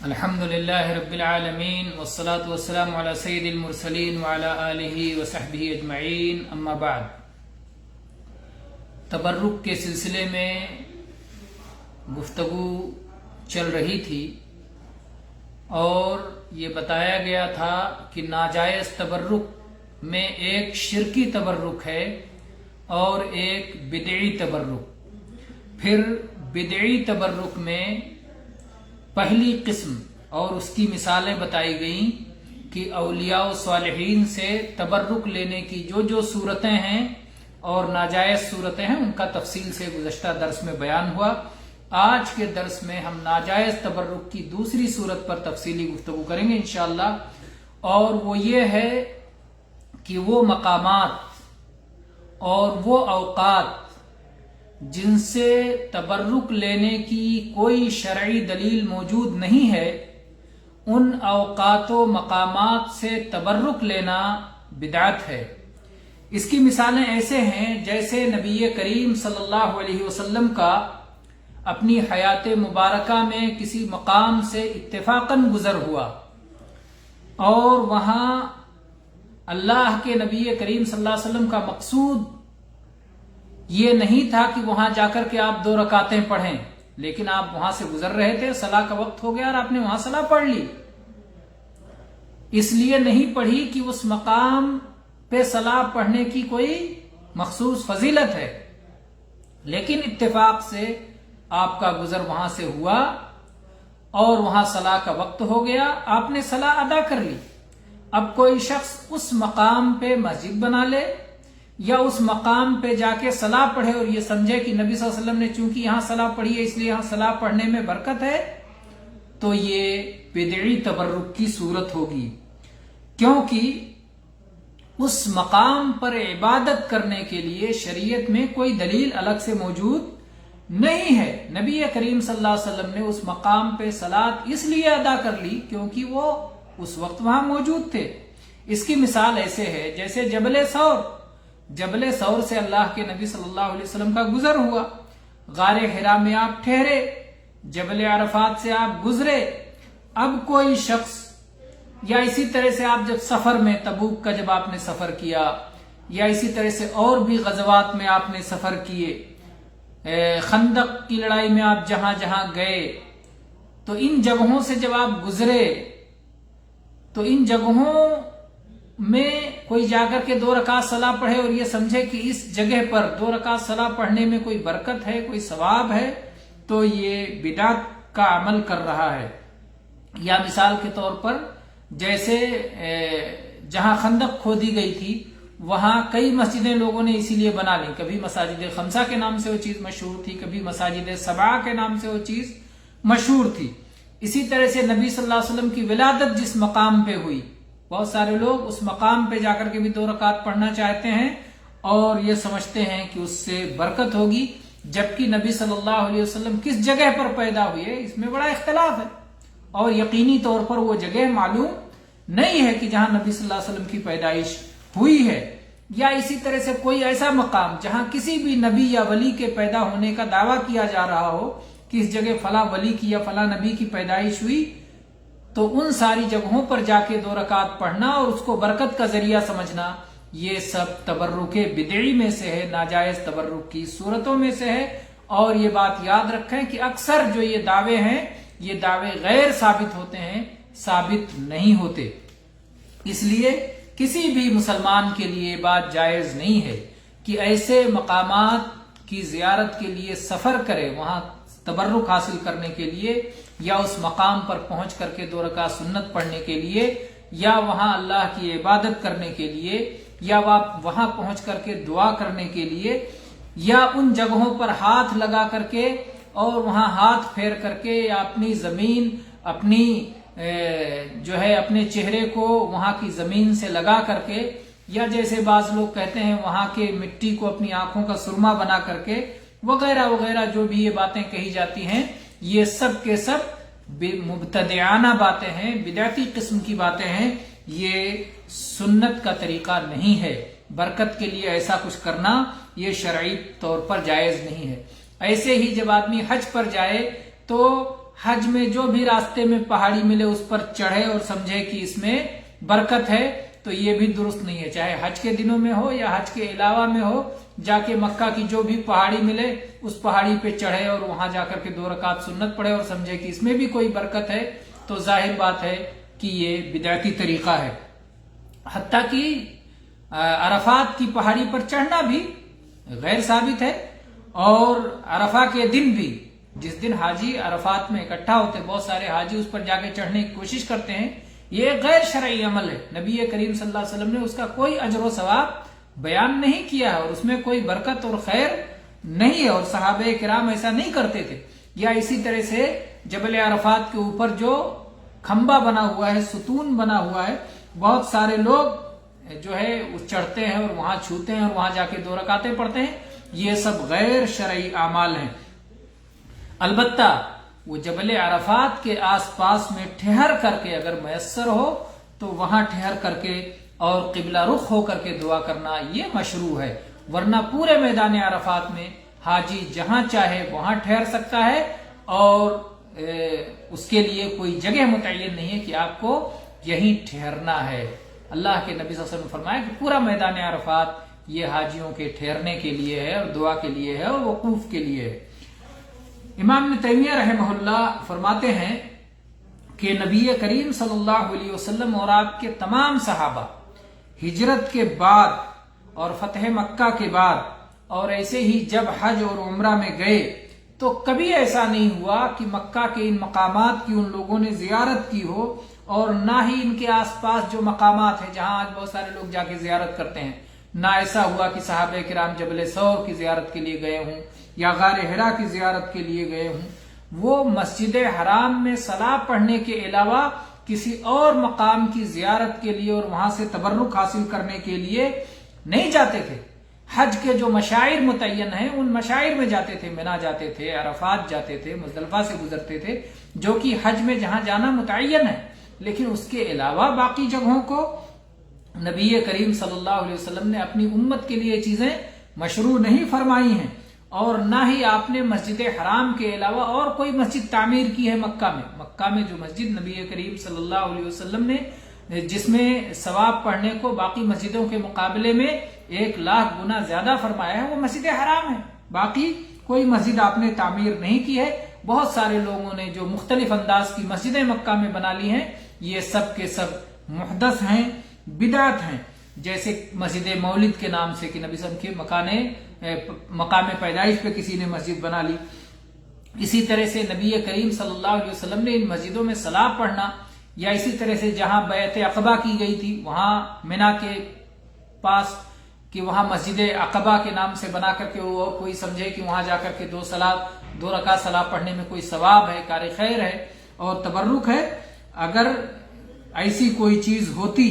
الحمدللہ رب العالمین والصلاة والسلام علی سید المرسلین وعلی آلہ وصحبہ اجمعین، اما بعد۔ تبرک کے سلسلے میں گفتگو چل رہی تھی اور یہ بتایا گیا تھا کہ ناجائز تبرک میں ایک شرکی تبرک ہے اور ایک بدعی تبرک۔ پھر بدعی تبرک میں پہلی قسم اور اس کی مثالیں بتائی گئیں کہ اولیاء و صالحین سے تبرک لینے کی جو صورتیں ہیں اور ناجائز صورتیں ہیں ان کا تفصیل سے گزشتہ درس میں بیان ہوا۔ آج کے درس میں ہم ناجائز تبرک کی دوسری صورت پر تفصیلی گفتگو کریں گے انشاءاللہ، اور وہ یہ ہے کہ وہ مقامات اور وہ اوقات جن سے تبرک لینے کی کوئی شرعی دلیل موجود نہیں ہے، ان اوقات و مقامات سے تبرک لینا بدعت ہے۔ اس کی مثالیں ایسے ہیں جیسے نبی کریم صلی اللہ علیہ وسلم کا اپنی حیات مبارکہ میں کسی مقام سے اتفاقاً گزر ہوا اور وہاں اللہ کے نبی کریم صلی اللہ علیہ وسلم کا مقصود یہ نہیں تھا کہ وہاں جا کر کے آپ 2 رکعتیں پڑھیں، لیکن آپ وہاں سے گزر رہے تھے، صلاح کا وقت ہو گیا اور آپ نے وہاں صلاح پڑھ لی۔ اس لیے نہیں پڑھی کہ اس مقام پہ صلاح پڑھنے کی کوئی مخصوص فضیلت ہے، لیکن اتفاق سے آپ کا گزر وہاں سے ہوا اور وہاں صلاح کا وقت ہو گیا، آپ نے صلاح ادا کر لی۔ اب کوئی شخص اس مقام پہ مسجد بنا لے یا اس مقام پہ جا کے صلاح پڑھے اور یہ سمجھے کہ نبی صلی اللہ علیہ وسلم نے چونکہ یہاں صلاح پڑھی ہے اس لیے یہاں صلاح پڑھنے میں برکت ہے، تو یہ بدعی تبرک کی صورت ہوگی، کیونکہ اس مقام پر عبادت کرنے کے لیے شریعت میں کوئی دلیل الگ سے موجود نہیں ہے۔ نبی کریم صلی اللہ علیہ وسلم نے اس مقام پہ صلاۃ اس لیے ادا کر لی کیونکہ وہ اس وقت وہاں موجود تھے۔ اس کی مثال ایسے ہے جیسے جبل ثور سے اللہ کے نبی صلی اللہ علیہ وسلم کا گزر ہوا، غار حرا میں آپ ٹھہرے، جبل عرفات سے آپ گزرے۔ اب کوئی شخص یا اسی طرح سے آپ جب سفر میں تبوک کا جب آپ نے سفر کیا یا اسی طرح سے اور بھی غزوات میں آپ نے سفر کیے، خندق کی لڑائی میں آپ جہاں جہاں گئے، تو ان جگہوں سے جب آپ گزرے تو ان جگہوں میں کوئی جا کر کے 2 رکعت صلاح پڑھے اور یہ سمجھے کہ اس جگہ پر 2 رکعت صلاح پڑھنے میں کوئی برکت ہے، کوئی ثواب ہے، تو یہ بدعت کا عمل کر رہا ہے۔ یا مثال کے طور پر جیسے جہاں خندق کھودی گئی تھی وہاں کئی مسجدیں لوگوں نے اسی لیے بنا لی، کبھی مساجد خمسہ کے نام سے وہ چیز مشہور تھی، کبھی مساجد سبعہ کے نام سے وہ چیز مشہور تھی۔ اسی طرح سے نبی صلی اللہ علیہ وسلم کی ولادت جس مقام پہ ہوئی، بہت سارے لوگ اس مقام پہ جا کر کے بھی 2 رکعت پڑھنا چاہتے ہیں اور یہ سمجھتے ہیں کہ اس سے برکت ہوگی، جبکہ نبی صلی اللہ علیہ وسلم کس جگہ پر پیدا ہوئے اس میں بڑا اختلاف ہے اور یقینی طور پر وہ جگہ معلوم نہیں ہے کہ جہاں نبی صلی اللہ علیہ وسلم کی پیدائش ہوئی ہے۔ یا اسی طرح سے کوئی ایسا مقام جہاں کسی بھی نبی یا ولی کے پیدا ہونے کا دعویٰ کیا جا رہا ہو کہ اس جگہ فلاں ولی کی یا فلاں نبی کی پیدائش ہوئی، تو ان ساری جگہوں پر جا کے 2 رکعت پڑھنا اور اس کو برکت کا ذریعہ سمجھنا، یہ سب تبرک بدعی میں سے ہے، ناجائز تبرک کی صورتوں میں سے ہے۔ اور یہ بات یاد رکھیں کہ اکثر جو یہ دعوے ہیں یہ دعوے غیر ثابت ہوتے ہیں، ثابت نہیں ہوتے۔ اس لیے کسی بھی مسلمان کے لیے بات جائز نہیں ہے کہ ایسے مقامات کی زیارت کے لیے سفر کرے، وہاں تبرک حاصل کرنے کے لیے یا اس مقام پر پہنچ کر کے 2 رکعت سنت پڑھنے کے لیے یا وہاں اللہ کی عبادت کرنے کے لیے یا وہاں پہنچ کر کے دعا کرنے کے لیے یا ان جگہوں پر ہاتھ لگا کر کے اور وہاں ہاتھ پھیر کر کے یا اپنی زمین اپنے چہرے کو وہاں کی زمین سے لگا کر کے، یا جیسے بعض لوگ کہتے ہیں وہاں کے مٹی کو اپنی آنکھوں کا سرما بنا کر کے وغیرہ وغیرہ، جو بھی یہ باتیں کہی جاتی ہیں یہ سب کے سب مبتدعانہ باتیں ہیں، بدعتی قسم کی باتیں ہیں۔ یہ سنت کا طریقہ نہیں ہے، برکت کے لیے ایسا کچھ کرنا یہ شرعی طور پر جائز نہیں ہے۔ ایسے ہی جب آدمی حج پر جائے تو حج میں جو بھی راستے میں پہاڑی ملے اس پر چڑھے اور سمجھے کہ اس میں برکت ہے، تو یہ بھی درست نہیں ہے. چاہے حج کے دنوں میں ہو یا حج کے علاوہ میں ہو، جا کے مکہ کی جو بھی پہاڑی ملے اس پہاڑی پہ چڑھے اور وہاں جا کر کے 2 رکعت سنت پڑھے اور سمجھے کہ اس میں بھی کوئی برکت ہے، تو ظاہر بات ہے کہ یہ بدعتی طریقہ ہے. حتیٰ کہ عرفات کی پہاڑی پر چڑھنا بھی غیر ثابت ہے، اور عرفہ کے دن بھی، جس دن حاجی عرفات میں اکٹھا ہوتے، بہت سارے حاجی اس پر جا کے چڑھنے کی کوشش کرتے ہیں، یہ غیر شرعی عمل ہے. نبی کریم صلی اللہ علیہ وسلم نے اس کا کوئی اجر و ثواب بیان نہیں کیا ہے، اور اس میں کوئی برکت اور خیر نہیں ہے، اور صحابہ کرام ایسا نہیں کرتے تھے. یا اسی طرح سے جبل عرفات کے اوپر جو کھمبا بنا ہوا ہے، ستون بنا ہوا ہے، بہت سارے لوگ جو ہے چڑھتے ہیں اور وہاں چھوتے ہیں اور وہاں جا کے 2 رکعتیں پڑھتے ہیں. یہ سب غیر شرعی اعمال ہیں. البتہ وہ جبل عرفات کے آس پاس میں ٹھہر کر کے اگر میسر ہو تو وہاں ٹھہر کر کے اور قبلہ رخ ہو کر کے دعا کرنا یہ مشروع ہے. ورنہ پورے میدان عرفات میں حاجی جہاں چاہے وہاں ٹھہر سکتا ہے، اور اس کے لیے کوئی جگہ متعین نہیں ہے کہ آپ کو یہیں ٹھہرنا ہے. اللہ کے نبی صلی اللہ علیہ وسلم نے فرمایا کہ پورا میدان عرفات یہ حاجیوں کے ٹھہرنے کے لیے ہے، اور دعا کے لیے ہے، اور وقوف کے لیے ہے. امام ابن تیمیہ رحمہ اللہ فرماتے ہیں کہ نبی کریم صلی اللہ علیہ وسلم اور آپ کے تمام صحابہ ہجرت کے بعد اور فتح مکہ کے بعد اور ایسے ہی جب حج اور عمرہ میں گئے تو کبھی ایسا نہیں ہوا کہ مکہ کے ان مقامات کی ان لوگوں نے زیارت کی ہو، اور نہ ہی ان کے آس پاس جو مقامات ہیں جہاں آج بہت سارے لوگ جا کے زیارت کرتے ہیں، نہ ایسا ہوا کہ صحابہ کرام جبل ثور کی زیارت کے لیے گئے ہوں یا غار حرا کی زیارت کے لیے گئے ہوں. وہ مسجد حرام میں صلاۃ پڑھنے کے علاوہ کسی اور مقام کی زیارت کے لیے اور وہاں سے تبرک حاصل کرنے کے لیے نہیں جاتے تھے. حج کے جو مشاعر متعین ہیں ان مشاعر میں جاتے تھے، منا جاتے تھے، عرفات جاتے تھے، مزدلفہ سے گزرتے تھے، جو کہ حج میں جہاں جانا متعین ہے. لیکن اس کے علاوہ باقی جگہوں کو نبی کریم صلی اللہ علیہ وسلم نے اپنی امت کے لیے چیزیں مشروع نہیں فرمائی ہیں، اور نہ ہی آپ نے مسجد حرام کے علاوہ اور کوئی مسجد تعمیر کی ہے. مکہ میں جو مسجد نبی کریم صلی اللہ علیہ وسلم نے جس میں ثواب پڑھنے کو باقی مسجدوں کے مقابلے میں 1,00,000 گنا زیادہ فرمایا ہے، وہ مسجد حرام ہے. باقی کوئی مسجد آپ نے تعمیر نہیں کی ہے. بہت سارے لوگوں نے جو مختلف انداز کی مسجدیں مکہ میں بنا لی ہیں، یہ سب کے سب محدث ہیں، بدعت ہیں. جیسے مسجد مولد کے نام سے کہ نبی صلی اللہ علیہ وسلم کے مقام پیدائش پہ کسی نے مسجد بنا لی. اسی طرح سے نبی کریم صلی اللہ علیہ وسلم نے ان مسجدوں میں صلاۃ پڑھنا، یا اسی طرح سے جہاں بیعت عقبہ کی گئی تھی وہاں منا کے پاس کہ وہاں مسجد عقبہ کے نام سے بنا کر کے وہ کوئی سمجھے کہ وہاں جا کر کے 2 رکعت صلاۃ پڑھنے میں کوئی ثواب ہے، کار خیر ہے اور تبرک ہے. اگر ایسی کوئی چیز ہوتی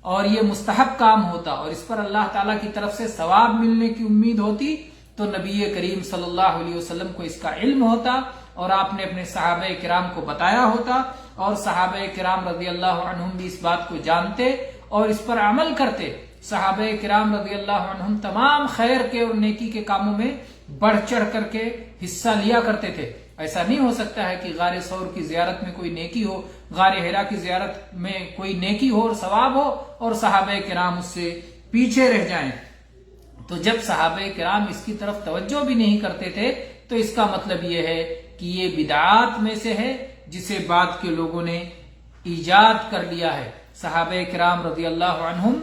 اور یہ مستحب کام ہوتا اور اس پر اللہ تعالیٰ کی طرف سے ثواب ملنے کی امید ہوتی تو نبی کریم صلی اللہ علیہ وسلم کو اس کا علم ہوتا، اور آپ نے اپنے صحابہ کرام کو بتایا ہوتا، اور صحابہ کرام رضی اللہ عنہم بھی اس بات کو جانتے اور اس پر عمل کرتے. صحابہ کرام رضی اللہ عنہم تمام خیر کے اور نیکی کے کاموں میں بڑھ چڑھ کر کے حصہ لیا کرتے تھے. ایسا نہیں ہو سکتا ہے کہ غار ثور کی زیارت میں کوئی نیکی ہو، غار حرا کی زیارت میں کوئی نیکی ہو اور ثواب ہو، اور صحابہ کرام اس سے پیچھے رہ جائیں. تو جب صحابہ کرام اس کی طرف توجہ بھی نہیں کرتے تھے تو اس کا مطلب یہ ہے کہ یہ بدعات میں سے ہے جسے بعد کے لوگوں نے ایجاد کر لیا ہے. صحابہ کرام رضی اللہ عنہم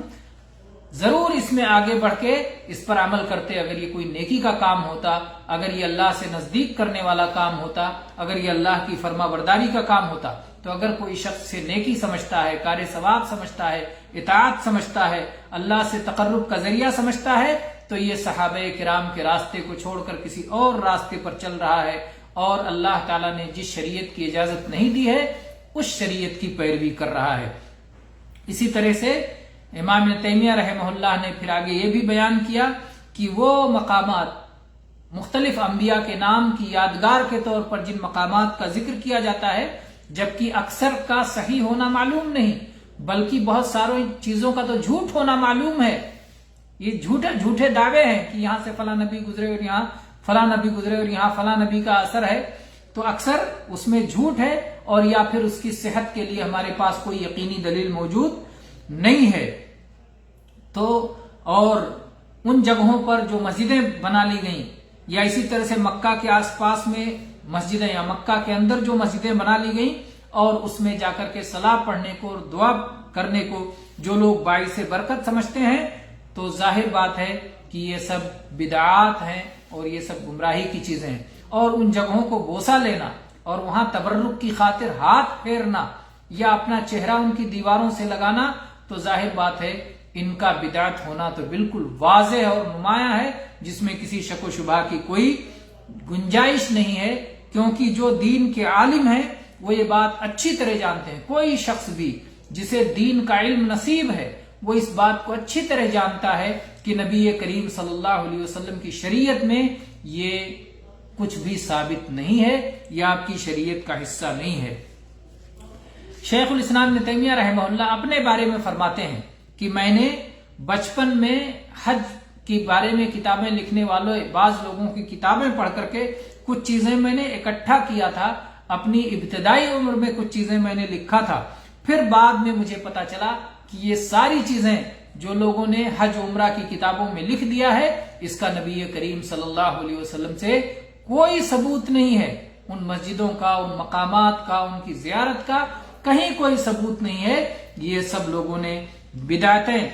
ضرور اس میں آگے بڑھ کے اس پر عمل کرتے. اگر یہ کوئی نیکی کا کام ہوتا، اگر یہ اللہ سے نزدیک کرنے والا کام ہوتا، اگر یہ اللہ کی فرما برداری کا کام ہوتا، تو اگر کوئی شخص سے نیکی سمجھتا ہے، کار ثواب سمجھتا ہے، اطاعت سمجھتا ہے، اللہ سے تقرب کا ذریعہ سمجھتا ہے، تو یہ صحابہ کرام کے راستے کو چھوڑ کر کسی اور راستے پر چل رہا ہے، اور اللہ تعالیٰ نے جس شریعت کی اجازت نہیں دی ہے اس شریعت کی پیروی کر رہا ہے. اسی طرح سے امام ابن تیمیہ رحمہ اللہ نے پھر آگے یہ بھی بیان کیا کہ وہ مقامات مختلف انبیاء کے نام کی یادگار کے طور پر جن مقامات کا ذکر کیا جاتا ہے، جبکہ اکثر کا صحیح ہونا معلوم نہیں بلکہ بہت ساری چیزوں کا تو جھوٹ ہونا معلوم ہے. یہ جھوٹے دعوے ہیں کہ یہاں سے فلاں نبی گزرے اور یہاں فلاں نبی گزرے اور یہاں فلاں نبی کا اثر ہے. تو اکثر اس میں جھوٹ ہے اور یا پھر اس کی صحت کے لیے ہمارے پاس کوئی یقینی دلیل موجود نہیں ہے۔ تو اور ان جگہوں پر جو مسجدیں بنا لی گئیں یا اسی طرح سے مکہ کے آس پاس میں مسجدیں یا مکہ کے اندر جو مسجدیں بنا لی گئیں اور اس میں جا کر کے صلاۃ پڑھنے کو اور دعا کرنے کو جو لوگ باعث برکت سمجھتے ہیں، تو ظاہر بات ہے کہ یہ سب بدعات ہیں اور یہ سب گمراہی کی چیزیں ہیں۔ اور ان جگہوں کو بوسہ لینا اور وہاں تبرک کی خاطر ہاتھ پھیرنا یا اپنا چہرہ ان کی دیواروں سے لگانا، تو ظاہر بات ہے ان کا بدعت ہونا تو بالکل واضح اور نمایاں ہے، جس میں کسی شک و شبہ کی کوئی گنجائش نہیں ہے، کیونکہ جو دین کے عالم ہیں وہ یہ بات اچھی طرح جانتے ہیں۔ کوئی شخص بھی جسے دین کا علم نصیب ہے وہ اس بات کو اچھی طرح جانتا ہے کہ نبی کریم صلی اللہ علیہ وسلم کی شریعت میں یہ کچھ بھی ثابت نہیں ہے یا آپ کی شریعت کا حصہ نہیں ہے۔ شیخ الاسلام ابن تیمیہ رحمہ اللہ اپنے بارے میں فرماتے ہیں کہ میں نے بچپن میں حج کے بارے میں کتابیں لکھنے والے بعض لوگوں کی کتابیں پڑھ کر کے کچھ چیزیں میں نے اکٹھا کیا تھا، اپنی ابتدائی عمر میں کچھ چیزیں میں نے لکھا تھا، پھر بعد میں مجھے پتا چلا کہ یہ ساری چیزیں جو لوگوں نے حج عمرہ کی کتابوں میں لکھ دیا ہے، اس کا نبی کریم صلی اللہ علیہ وسلم سے کوئی ثبوت نہیں ہے۔ ان مسجدوں کا، ان مقامات کا، ان کی زیارت کا کہیں کوئی ثبوت نہیں ہے۔ یہ سب لوگوں نے بدعتیں،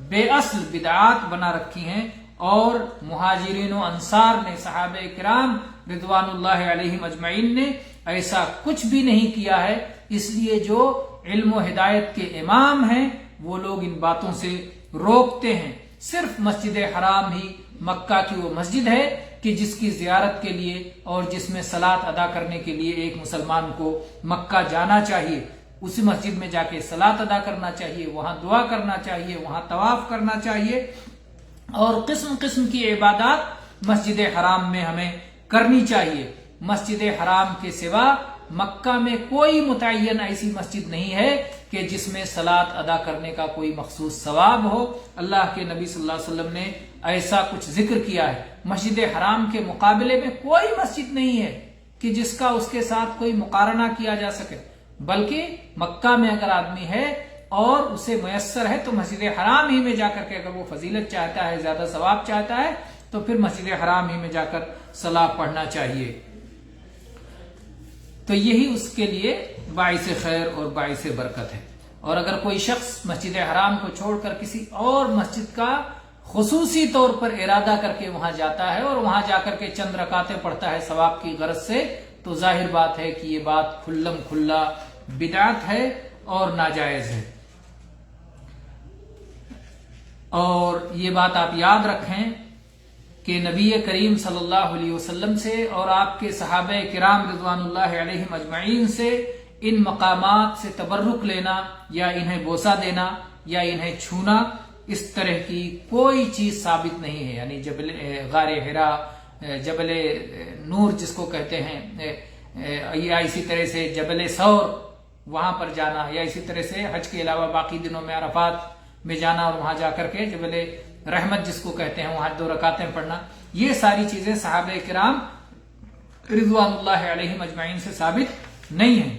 بے اصل بدعات بنا رکھی ہیں، اور مہاجرین و انصار نے، صحابہ کرام رضوان اللہ علیہم اجمعین نے ایسا کچھ بھی نہیں کیا ہے۔ اس لیے جو علم و ہدایت کے امام ہیں وہ لوگ ان باتوں سے روکتے ہیں۔ صرف مسجد حرام ہی مکہ کی وہ مسجد ہے کہ جس کی زیارت کے لیے اور جس میں صلاۃ ادا کرنے کے لیے ایک مسلمان کو مکہ جانا چاہیے، اسی مسجد میں جا کے صلاۃ ادا کرنا چاہیے، وہاں دعا کرنا چاہیے، وہاں طواف کرنا چاہیے، اور قسم قسم کی عبادات مسجد حرام میں ہمیں کرنی چاہیے۔ مسجد حرام کے سوا مکہ میں کوئی متعین ایسی مسجد نہیں ہے کہ جس میں صلاۃ ادا کرنے کا کوئی مخصوص ثواب ہو۔ اللہ کے نبی صلی اللہ علیہ وسلم نے ایسا کچھ ذکر کیا ہے۔ مسجد حرام کے مقابلے میں کوئی مسجد نہیں ہے کہ جس کا اس کے ساتھ کوئی مقارنہ کیا جا سکے، بلکہ مکہ میں اگر آدمی ہے اور اسے میسر ہے تو مسجد حرام ہی میں جا کر کے اگر وہ فضیلت چاہتا ہے، زیادہ ثواب چاہتا ہے، تو پھر مسجد حرام ہی میں جا کر صلاۃ پڑھنا چاہیے۔ تو یہی اس کے لیے باعث خیر اور باعث برکت ہے۔ اور اگر کوئی شخص مسجد حرام کو چھوڑ کر کسی اور مسجد کا خصوصی طور پر ارادہ کر کے وہاں جاتا ہے اور وہاں جا کر کے چند رکعتیں پڑھتا ہے ثواب کی غرض سے، تو ظاہر بات ہے کہ یہ بات کھلم کھلا بدعت ہے اور ناجائز ہے۔ اور یہ بات آپ یاد رکھیں کہ نبی کریم صلی اللہ علیہ وسلم سے اور آپ کے صحابہ کرام رضوان اللہ علیہم اجمعین سے ان مقامات سے تبرک لینا یا انہیں بوسہ دینا یا انہیں چھونا، اس طرح کی کوئی چیز ثابت نہیں ہے۔ یعنی جبل غار حرا، جبل نور جس کو کہتے ہیں، یا اسی طرح سے جبل ثور وہاں پر جانا، یا اسی طرح سے حج کے علاوہ باقی دنوں میں عرفات میں جانا اور وہاں جا کر کے جبل رحمت جس کو کہتے ہیں وہاں 2 رکعتیں پڑھنا، یہ ساری چیزیں صحابہ کرام رضوان اللہ علیہم اجمعین سے ثابت نہیں ہیں۔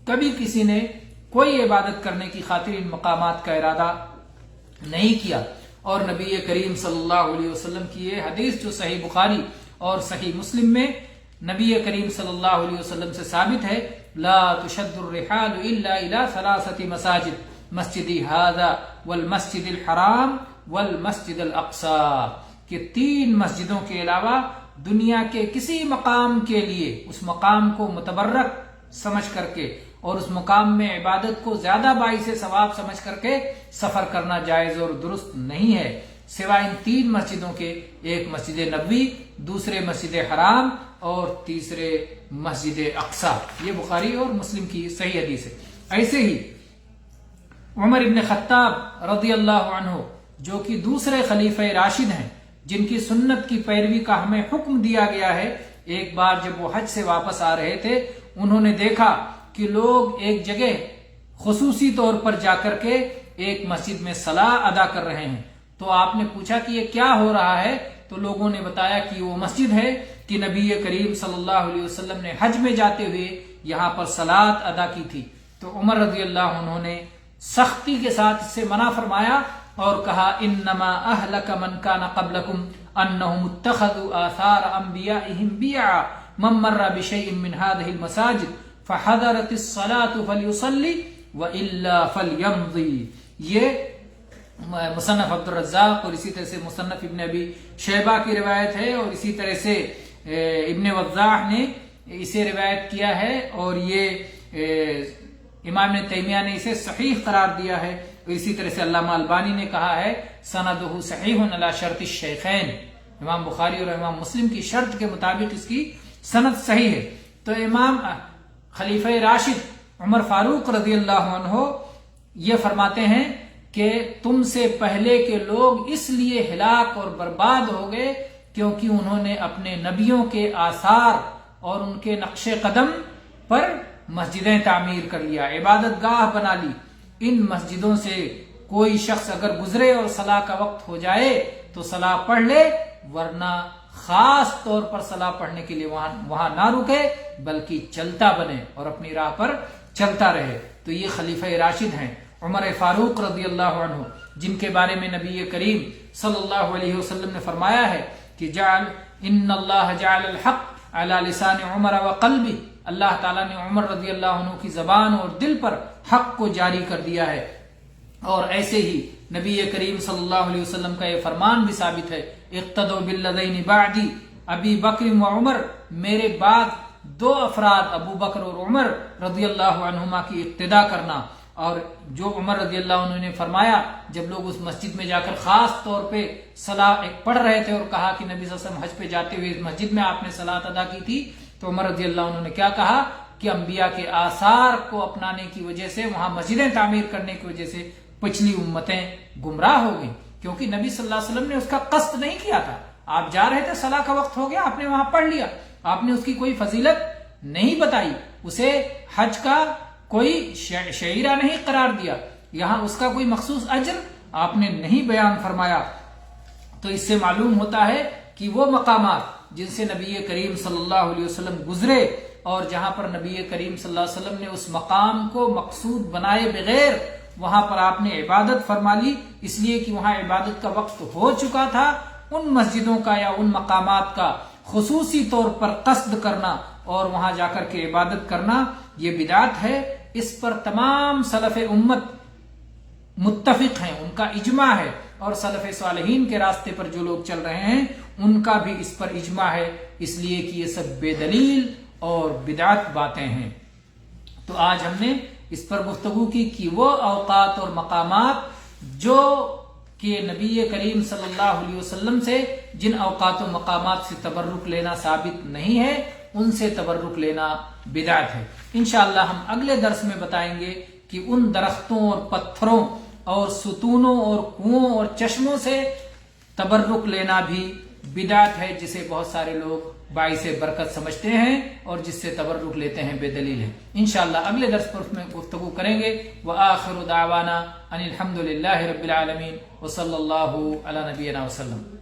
کبھی کسی نے کوئی عبادت کرنے کی خاطر ان مقامات کا ارادہ نہیں کیا۔ اور نبی کریم صلی اللہ علیہ وسلم کی یہ حدیث جو صحیح بخاری اور صحیح مسلم میں نبی کریم صلی اللہ علیہ وسلم سے ثابت ہے، لا تشد الرحال الا الى 3 مساجد مسجدی ھذا والمسجد الحرام والمسجد الاقصی، کہ 3 مسجدوں کے علاوہ دنیا کے کسی مقام کے لیے اس مقام کو متبرک سمجھ کر کے اور اس مقام میں عبادت کو زیادہ باعث ثواب سمجھ کر کے سفر کرنا جائز اور درست نہیں ہے، سوائے ان 3 مسجدوں کے، ایک مسجد نبوی، دوسرے مسجد حرام اور تیسرے مسجد اقصی۔ یہ بخاری اور مسلم کی صحیح حدیث ہے۔ ایسے ہی عمر ابن خطاب رضی اللہ عنہ جو کہ دوسرے خلیفہ راشد ہیں، جن کی سنت کی پیروی کا ہمیں حکم دیا گیا ہے، ایک بار جب وہ حج سے واپس آ رہے تھے، انہوں نے دیکھا کہ لوگ ایک جگہ خصوصی طور پر جا کر کے ایک مسجد میں صلاۃ ادا کر رہے ہیں۔ تو آپ نے پوچھا کہ یہ کیا ہو رہا ہے؟ تو لوگوں نے بتایا کہ وہ مسجد ہے کہ نبی کریم صلی اللہ علیہ وسلم نے حج میں جاتے ہوئے یہاں پر صلاۃ ادا کی تھی، تو عمر رضی اللہ عنہ نے سختی کے ساتھ اس سے منع فرمایا اور کہا انما اہلک من کان قبلکم انہم اتخذوا آثار انبیائہم بیعا من مر بشیء من هذه المساجد فحضرت الصلاة فلیصلی والا فلیمضی۔ یہ مصنف عبد الرزاق اور اسی طرح سے مصنف ابن ابی شیبہ کی روایت ہے، اور اسی طرح سے ابن وضاح نے اسے روایت کیا ہے، اور یہ امام ابن تیمیہ نے اسے صحیح قرار دیا ہے، اور اسی طرح سے علامہ البانی نے کہا ہے سندہ صحیح علی شرط الشیخین، امام بخاری اور امام مسلم کی شرط کے مطابق اس کی سند صحیح ہے۔ تو امام خلیفہ راشد عمر فاروق رضی اللہ عنہ یہ فرماتے ہیں کہ تم سے پہلے کے لوگ اس لیے ہلاک اور برباد ہو گئے کیونکہ انہوں نے اپنے نبیوں کے آثار اور ان کے نقش قدم پر مسجدیں تعمیر کر لیا، عبادت گاہ بنا لی۔ ان مسجدوں سے کوئی شخص اگر گزرے اور صلاح کا وقت ہو جائے تو صلاح پڑھ لے، ورنہ خاص طور پر صلاح پڑھنے کے لیے وہاں نہ رکے بلکہ چلتا بنے اور اپنی راہ پر چلتا رہے۔ تو یہ خلیفہ راشد ہیں عمر فاروق رضی اللہ عنہ، جن کے بارے میں نبی کریم صلی اللہ علیہ وسلم نے فرمایا ہے کہ ان اللہ جعل الحق علی لسان عمر وقلبہ، اللہ تعالیٰ نے عمر رضی اللہ عنہ کی زبان اور دل پر حق کو جاری کر دیا ہے۔ اور ایسے ہی نبی کریم صلی اللہ علیہ وسلم کا یہ فرمان بھی ثابت ہے اقتدوا بالذین بعدی ابی بکر و عمر، میرے بعد دو افراد ابو بکر اور عمر رضی اللہ عنہما کی اقتدا کرنا۔ اور جو عمر رضی اللہ عنہ نے فرمایا جب لوگ اس مسجد میں جا کر خاص طور پہ صلاح پڑھ رہے تھے اور کہا کہ نبی صلی اللہ علیہ وسلم حج پہ جاتے ہوئے اس مسجد میں آپ نے صلاۃ ادا کی تھی، تو عمر رضی اللہ عنہ نے کیا کہا کہ انبیاء کے آثار کو اپنانے کی وجہ سے، وہاں مسجدیں تعمیر کرنے کی وجہ سے پچھلی امتیں گمراہ ہو گئیں، کیونکہ نبی صلی اللہ علیہ وسلم نے اس کا قصد نہیں کیا تھا۔ آپ جا رہے تھے، صلاح کا وقت ہو گیا، آپ نے وہاں پڑھ لیا، آپ نے اس کی کوئی فضیلت نہیں بتائی، اسے حج کا کوئی شعیرہ نہیں قرار دیا، یہاں اس کا کوئی مخصوص اجر آپ نے نہیں بیان فرمایا۔ تو اس سے معلوم ہوتا ہے کہ وہ مقامات جن سے نبی کریم صلی اللہ علیہ وسلم گزرے اور جہاں پر نبی کریم صلی اللہ علیہ وسلم نے اس مقام کو مقصود بنائے بغیر وہاں پر آپ نے عبادت فرما لی، اس لیے کہ وہاں عبادت کا وقت ہو چکا تھا، ان مسجدوں کا یا ان مقامات کا خصوصی طور پر قصد کرنا اور وہاں جا کر کے عبادت کرنا یہ بدعت ہے۔ اس پر تمام سلف امت متفق ہیں، ان کا اجماع ہے، اور سلف صالحین کے راستے پر جو لوگ چل رہے ہیں ان کا بھی اس پر اجماع ہے، اس لیے کہ یہ سب بے دلیل اور بدعت باتیں ہیں۔ تو آج ہم نے اس پر گفتگو کی کہ وہ اوقات اور مقامات جو کہ نبی کریم صلی اللہ علیہ وسلم سے جن اوقات و مقامات سے تبرک لینا ثابت نہیں ہے ان سے تبرک لینا بدعت ہے۔ انشاءاللہ ہم اگلے درس میں بتائیں گے کہ ان درختوں اور پتھروں اور ستونوں اور کنووں اور چشموں سے تبرک لینا بھی بدعت ہے، جسے بہت سارے لوگ باعث برکت سمجھتے ہیں اور جس سے تبرک لیتے ہیں بے دلیل ہے۔ انشاءاللہ اگلے درس پر اس میں گفتگو کریں گے۔ وآخر دعوانا ان الحمد للہ رب العالمین وصلی اللہ علی نبینا وسلم۔